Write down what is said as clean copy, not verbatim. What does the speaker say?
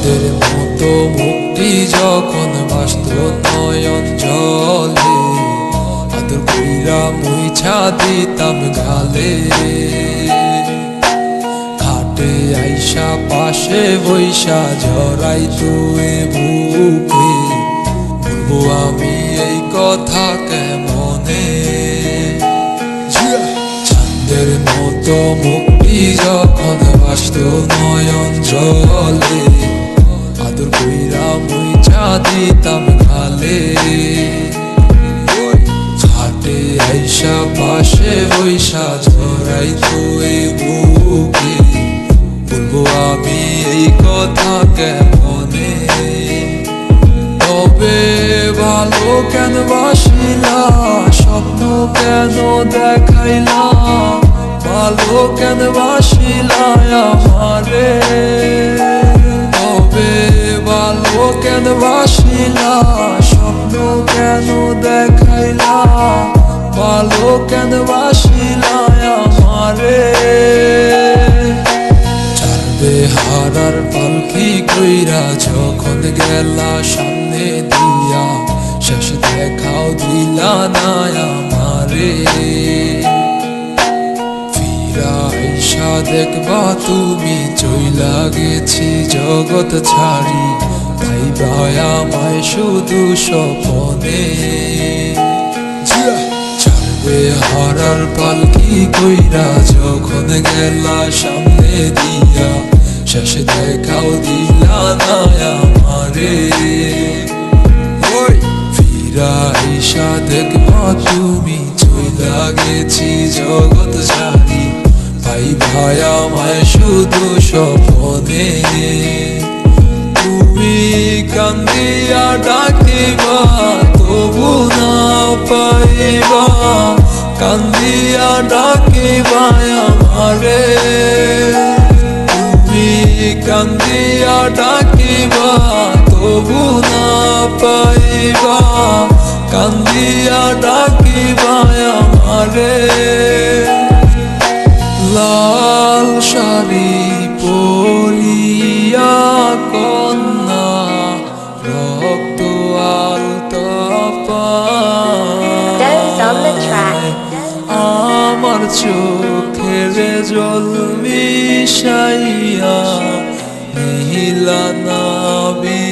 চাঁদের মতো মুক্তি যখন বাস্ত নয়ন জলে, আদর কইরা মুইছা দিতাম গালে। ঘাটে আইসা পাশে বৈশা জড়াই তুই বুকে, বলবো আমি এই কথা কেমনে। চাঁদের মতো মুক্তি যখন বাস্ত নয়ন জলে, আদর কইরা মুইছা দিতাম গালে। ঘাটে আইসা পাশে বৈশা জড়াই তুই বুকে, বলবো আমি এই কথা কেমনে। তবে ভালো কেন বাসিলা, স্বপ্ন কেন দেখাইলা, ভালো কেন বাসিলা আমারে। তবে ভালো কেন বাসিলা, স্বপ্ন কেন দেখাইলা, ভালো কেন বাসিলা আমারে। চারবে হারার পালকি কইরা যখন গেলা সামনে দিয়া, শেষ দেখাও দিলা না আমারে। ফিরা আইসা দেখবা তুমি চইলা গেছি জগৎ ছাড়ি, পাইবা আমায় শুধু স্বপনে। চারবে হারার পালকি কইরা যখন গেলা সামনে দিয়া, শেষ দেখাও দিলা না আমারে। ফিরা আইসা দেখবা তুমি চইলা গেছি জগৎ ছাড়ি, পাইবা আমায় শুধু স্বপনে। তুমি কান্দিয়া ডাকিবা তবু না পাইবা, কান্দিয়া ডাকিবা আমারে। তুমি কান্দিয়া ডাকিবা তবু না পাইবা, কান্দিয়া ডাকিবা আমারে। লাল শাড়ি পরিয়া কন্যা রক্ত আলতা পায়, আমার চোখের জল মিশাইয়া নীলা নাবি